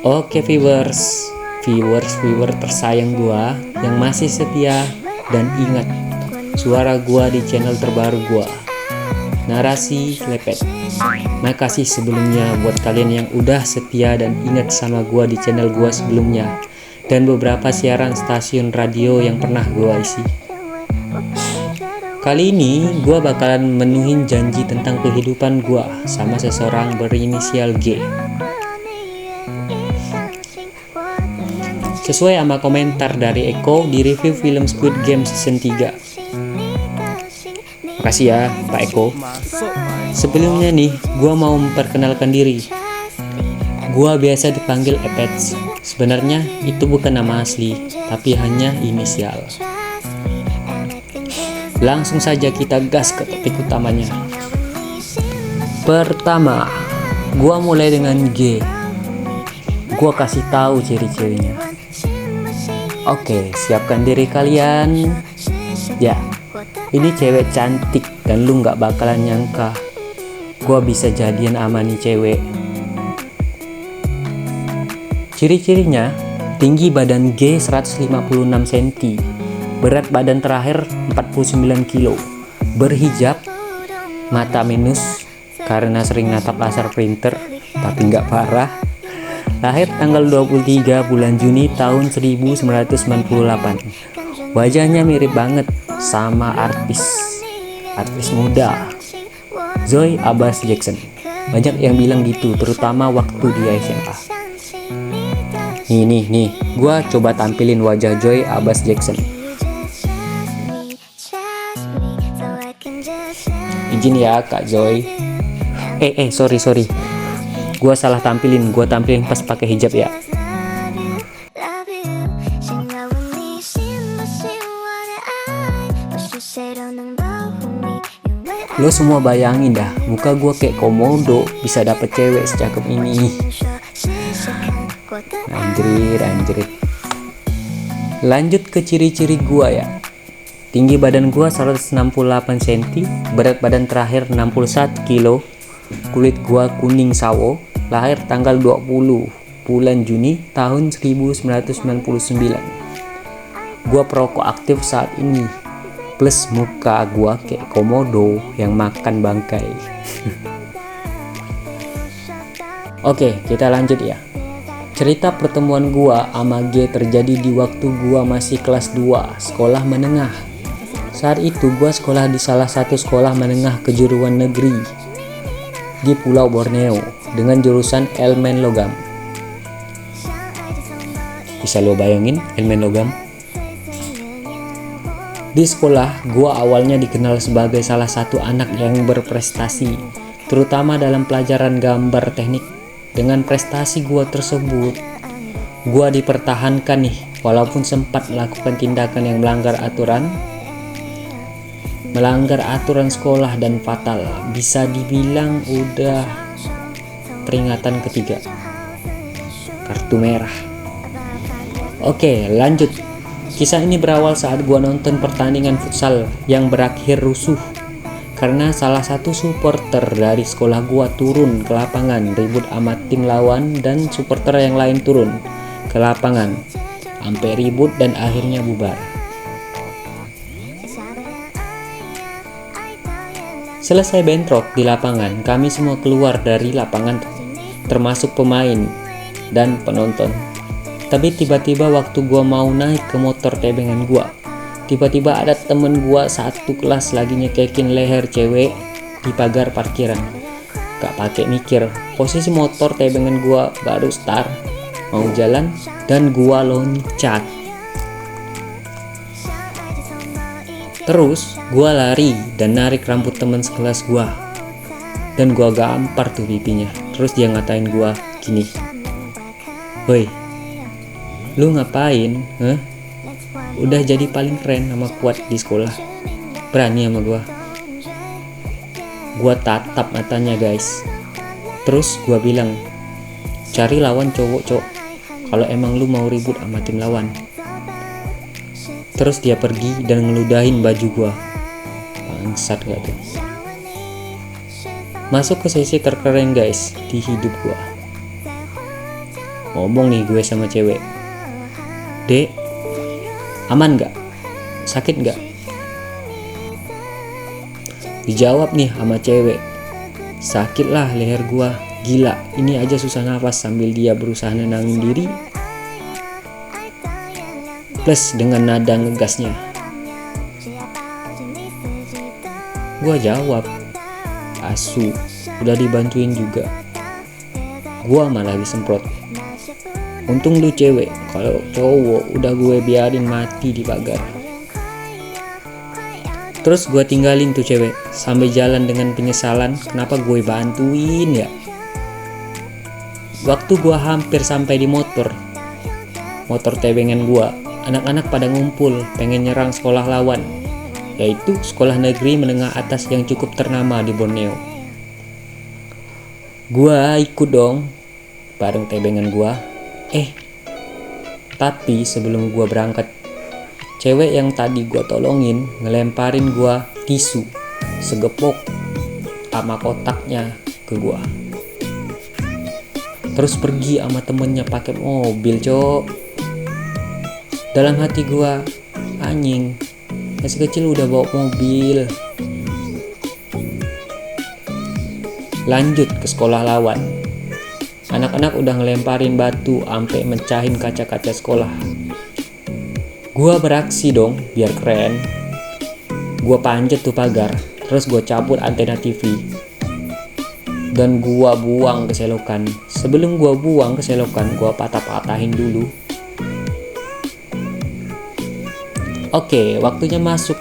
Oke viewers tersayang gua yang masih setia dan ingat suara gua di channel terbaru gua, Narasi Lepet. Makasih sebelumnya buat kalian yang udah setia dan ingat sama gua di channel gua sebelumnya dan beberapa siaran stasiun radio yang pernah gua isi. Kali ini gua bakalan menuhin janji tentang kehidupan gua sama seseorang berinisial G. Sesuai sama komentar dari Eko di review film Squid Game season 3. Makasih ya Pak Eko. Sebelumnya nih, gua mau memperkenalkan diri. Gua biasa dipanggil Epets. Sebenarnya itu bukan nama asli, tapi hanya inisial. Langsung saja kita gas ke topik utamanya. Pertama, gua mulai dengan G. Gua kasih tahu ciri-cirinya. Oke, siapkan diri kalian. Ya, ini cewek cantik dan lu gak bakalan nyangka gua bisa jadian sama nih cewek. Ciri-cirinya, tinggi badan G 156 cm, berat badan terakhir 49 kilo, berhijab, mata minus karena sering natap laser printer tapi nggak parah. Lahir tanggal 23 bulan Juni tahun 1998. Wajahnya mirip banget sama artis muda Zoe Abbas Jackson. Banyak yang bilang gitu, terutama waktu dia SMA. Nih, gua coba tampilin wajah Zoe Abbas Jackson. Izin ya Kak Zoe. Sorry. Gua salah tampilin, gua tampilin pas pakai hijab ya. Lo semua bayangin dah, muka gua kayak komodo bisa dapet cewek secakep ini. Anjrit. Lanjut ke ciri-ciri gua ya. Tinggi badan gua 168 cm, berat badan terakhir 61 kilo, kulit gua kuning sawo. Lahir tanggal 20 bulan Juni tahun 1999. Gua perokok aktif saat ini. Plus muka gua kayak komodo yang makan bangkai. Oke, kita lanjut ya. Cerita pertemuan gua sama G terjadi di waktu gua masih kelas 2, sekolah menengah. Saat itu gua sekolah di salah satu sekolah menengah kejuruan negeri di Pulau Borneo dengan jurusan elemen logam. Bisa lo bayangin elemen logam? Di sekolah, gua awalnya dikenal sebagai salah satu anak yang berprestasi, terutama dalam pelajaran gambar teknik. Dengan prestasi gua tersebut, gua dipertahankan nih, walaupun sempat melakukan tindakan yang melanggar aturan sekolah dan fatal. Bisa dibilang udah peringatan ketiga, kartu merah. Oke, lanjut. Kisah ini berawal saat gua nonton pertandingan futsal yang berakhir rusuh karena salah satu supporter dari sekolah gua turun ke lapangan ribut sama tim lawan dan supporter yang lain turun ke lapangan sampai ribut dan akhirnya bubar. Selesai bentrok di lapangan, kami semua keluar dari lapangan, termasuk pemain dan penonton. Tapi tiba-tiba waktu gua mau naik ke motor tebengan gua, tiba-tiba ada temen gua satu kelas lagi nyekekin leher cewek di pagar parkiran. Gak pakai mikir, posisi motor tebengan gua baru start, mau jalan, dan gua loncat. Terus gua lari dan narik rambut teman sekelas gua, dan gua gampar tuh pipinya. Terus dia ngatain gua gini, "Woi, lu ngapain? Udah jadi paling keren sama kuat di sekolah, berani sama gua?" Gua tatap matanya guys. Terus gua bilang, "Cari lawan cowok, kalau emang lu mau ribut sama tim lawan." Terus dia pergi dan ngeludahin baju gua. Bangsat gak tuh. Masuk ke sesi terkeren guys di hidup gua. Ngomong nih gue sama cewek, "Dek, aman gak? Sakit gak?" Dijawab nih sama cewek, "Sakit lah leher gua. Gila, ini aja susah nafas," sambil dia berusaha nenangin diri. Plus dengan nada ngegasnya. Gua jawab, "Asu, udah dibantuin juga." Gua malah disemprot. "Untung lu cewek, kalau cowok udah gue biarin mati di pagar." Terus gue tinggalin tuh cewek sambil jalan dengan penyesalan, kenapa gue bantuin ya. Waktu gue hampir sampai di motor tebengan gue, anak-anak pada ngumpul pengen nyerang sekolah lawan, yaitu sekolah negeri menengah atas yang cukup ternama di Borneo. Gue ikut dong bareng tebengan gue. Tapi sebelum gue berangkat, cewek yang tadi gue tolongin ngelemparin gue tisu segepok sama kotaknya ke gue. Terus pergi sama temennya pakai mobil, cok. Dalam hati gue, anjing, masih kecil udah bawa mobil. Lanjut ke sekolah lawan. Anak-anak udah ngelemparin batu sampai mecahin kaca-kaca sekolah. Gua beraksi dong biar keren. Gua panjat tuh pagar, terus gua cabut antena TV. Dan gua buang ke selokan. Sebelum gua buang ke selokan, gua patah-patahin dulu. Oke, waktunya masuk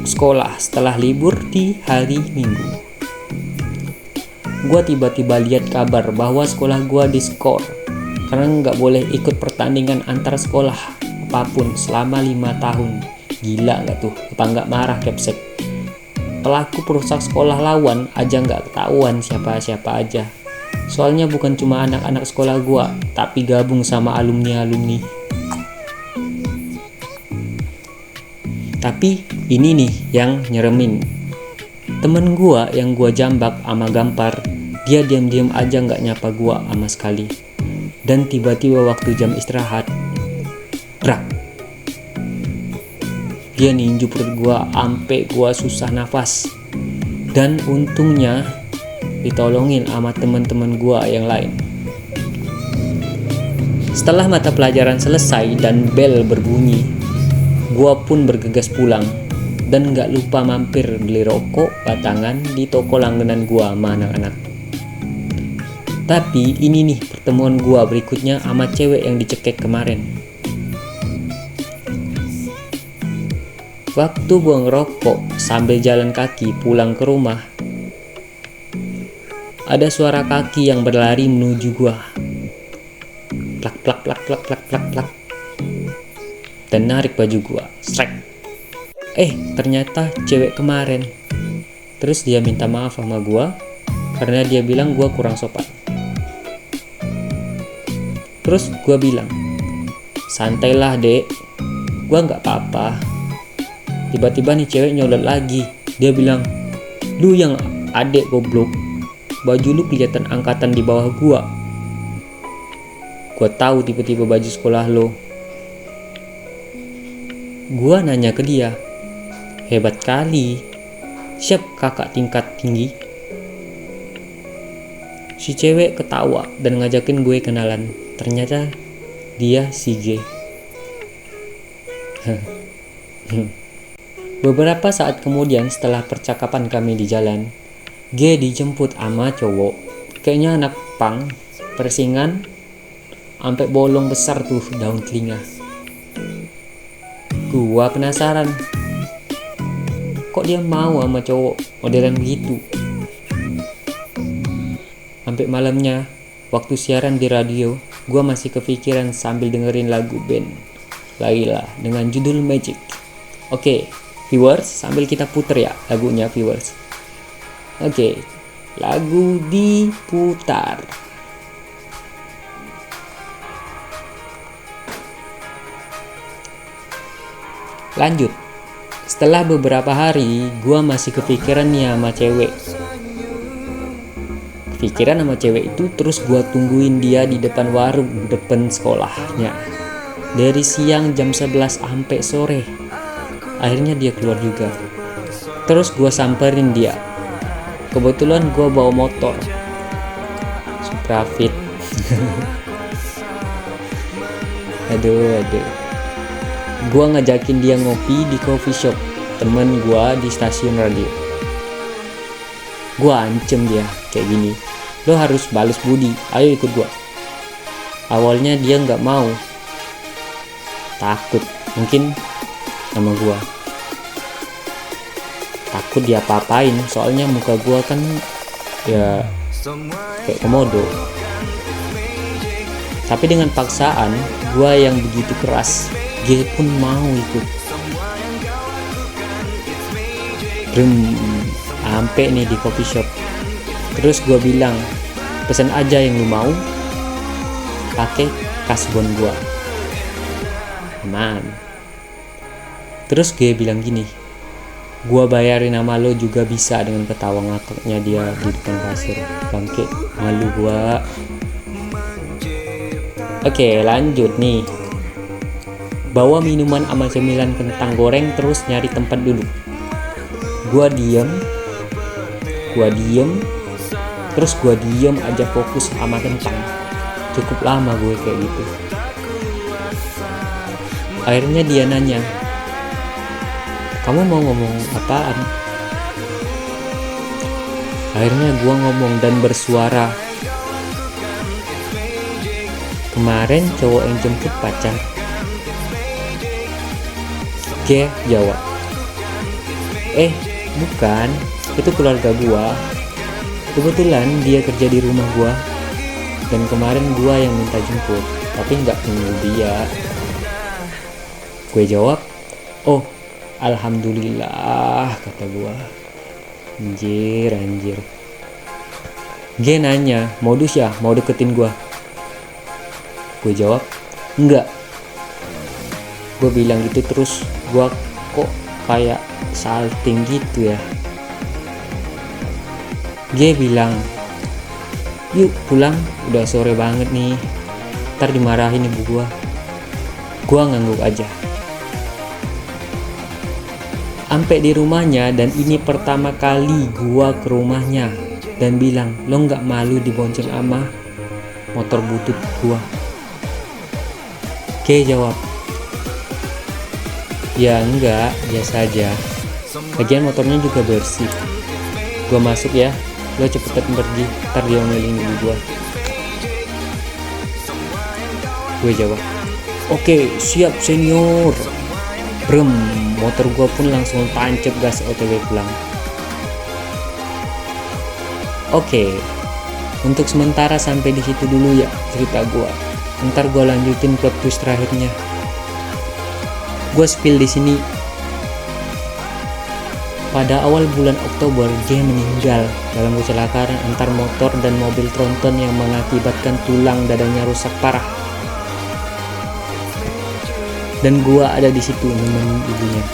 sekolah setelah libur di hari Minggu. Gua tiba-tiba lihat kabar bahwa sekolah gua diskor karena nggak boleh ikut pertandingan antar sekolah apapun selama 5 tahun. Gila nggak tuh? Apa nggak marah Capsek? Pelaku perusak sekolah lawan aja nggak ketahuan siapa-siapa aja. Soalnya bukan cuma anak-anak sekolah gua, tapi gabung sama alumni-alumni. Tapi ini nih yang nyeremin. Temen gua yang gua jambak sama gampar, dia diam-diam aja nggak nyapa gua sama sekali. Dan tiba-tiba waktu jam istirahat, brak, dia ninju perut gua ampe gua susah nafas. Dan untungnya ditolongin sama teman-teman gua yang lain. Setelah mata pelajaran selesai dan bel berbunyi, gua pun bergegas pulang dan gak lupa mampir beli rokok batangan di toko langganan gua sama anak-anak. Tapi ini nih pertemuan gua berikutnya sama cewek yang dicekek kemarin. Waktu gua ngerokok sambil jalan kaki pulang ke rumah, ada suara kaki yang berlari menuju gua. Plak plak plak plak plak plak plak. Dan narik baju gua. Srek. Ternyata cewek kemarin. Terus dia minta maaf sama gua karena dia bilang gua kurang sopan. Terus gua bilang, "Santailah dek, gua gak apa-apa." Tiba-tiba nih cewek nyolot lagi. Dia bilang, "Lu yang adek goblok, baju lu kelihatan angkatan di bawah gua." Gua tahu tiba-tiba baju sekolah lo. Gua nanya ke dia, "Hebat kali, siap kakak tingkat tinggi?" Si cewek ketawa dan ngajakin gue kenalan. Ternyata dia si G. Beberapa saat kemudian setelah percakapan kami di jalan, G dijemput sama cowok. Kayaknya anak pang, persingan, sampai bolong besar tuh daun telinga. Gua penasaran, kok dia mau sama cowok modelan begitu. Sampai malamnya, waktu siaran di radio, gua masih kepikiran sambil dengerin lagu band Laila dengan judul Magic. Oke, viewers, sambil kita puter ya lagunya viewers. Oke, lagu diputar. Lanjut. Setelah beberapa hari, gua masih kepikiran nih sama cewek. pikiran sama cewek itu. Terus gue tungguin dia di depan warung depan sekolahnya dari siang jam 11 sampai sore. Akhirnya dia keluar juga. Terus gue samperin dia. Kebetulan gue bawa motor Suprafit. aduh gue ngajakin dia ngopi di coffee shop temen gue di stasiun radio. Gue ancam dia kayak gini, lo harus balas budi, ayo ikut gue. Awalnya dia nggak mau, takut mungkin sama gue, takut dia apa-apain, soalnya muka gue kan ya kayak komodo. Tapi dengan paksaan gue yang begitu keras, dia pun mau ikut. Sampai nih di coffee shop. Terus gue bilang, pesan aja yang lu mau, pakai kasbon gue, aman. Terus gue bilang gini, gue bayarin nama lo juga bisa, dengan ketawa ngakaknya dia di depan kasir. Bangke, malu gue. Oke, lanjut nih. Bawa minuman sama cemilan kentang goreng, terus nyari tempat duduk. Gue diem, terus gue diem aja fokus sama kentang. Cukup lama gue kayak gitu. Akhirnya dia nanya, kamu mau ngomong apaan? Akhirnya gue ngomong dan bersuara, kemarin cowok yang jemput pacar. Dia jawab, bukan, itu keluarga gua. Kebetulan dia kerja di rumah gua, dan kemarin gua yang minta jemput, tapi nggak nunggu dia. Gue jawab, oh alhamdulillah, kata gua. Anjir. Dia nanya, modus ya, mau deketin gua? Gue jawab, enggak. Gue bilang gitu, terus gue kok kayak salting gitu ya. Dia bilang, yuk pulang, udah sore banget nih, ntar dimarahin ibu gue. Gue ngangguk aja. Sampai di rumahnya, dan ini pertama kali gue ke rumahnya, dan bilang, lo nggak malu dibonceng ama motor butut gue? Oke, jawab, ya enggak, biasa aja. Lagian motornya juga bersih. Gua masuk ya, lo cepetan pergi, ntar diomelin ibu gua. Gue jawab, oke, siap senior. Motor gua pun langsung tancap gas OTW pulang. Oke, untuk sementara sampai di situ dulu ya cerita gua. Ntar gua lanjutin plot twist terakhirnya. Gue spill di sini. Pada awal bulan Oktober, dia meninggal dalam kecelakaan antar motor dan mobil tronton yang mengakibatkan tulang dadanya rusak parah. Dan gue ada di situ nemenin ibunya.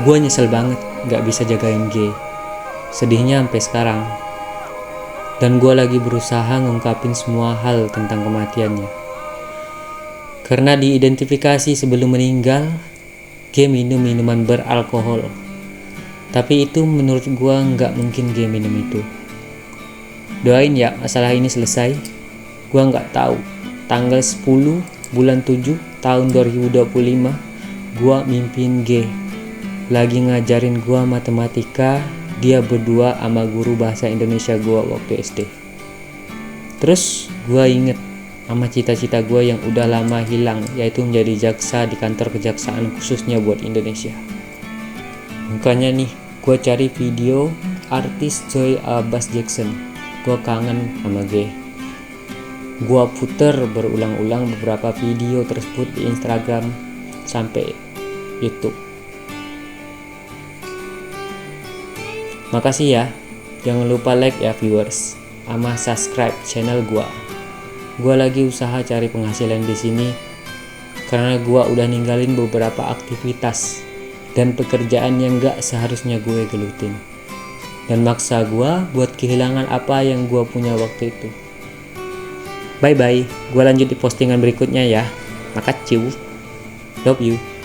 Gue nyesel banget gak bisa jagain G. Sedihnya sampai sekarang. Dan gue lagi berusaha ngungkapin semua hal tentang kematiannya. Karena diidentifikasi sebelum meninggal, G minum minuman beralkohol. Tapi itu menurut gua nggak mungkin G minum itu. Doain ya masalah ini selesai. Gua nggak tahu. Tanggal 10 bulan 7 tahun 2025, gua mimpiin G lagi ngajarin gua matematika. Dia berdua sama guru bahasa Indonesia gua waktu SD. Terus gua inget sama cita-cita gue yang udah lama hilang, yaitu menjadi jaksa di kantor kejaksaan khususnya buat Indonesia. Makanya nih, gue cari video artis Joy Abbas Jackson. Gue kangen sama G. Gue puter berulang-ulang beberapa video tersebut di Instagram sampai YouTube. Makasih ya, jangan lupa like ya viewers, sama subscribe channel gue. Gue lagi usaha cari penghasilan di sini karena gue udah ninggalin beberapa aktivitas dan pekerjaan yang gak seharusnya gue gelutin. dan maksa gue buat kehilangan apa yang gue punya waktu itu. Bye bye, gue lanjut di postingan berikutnya ya. Makasih, love you.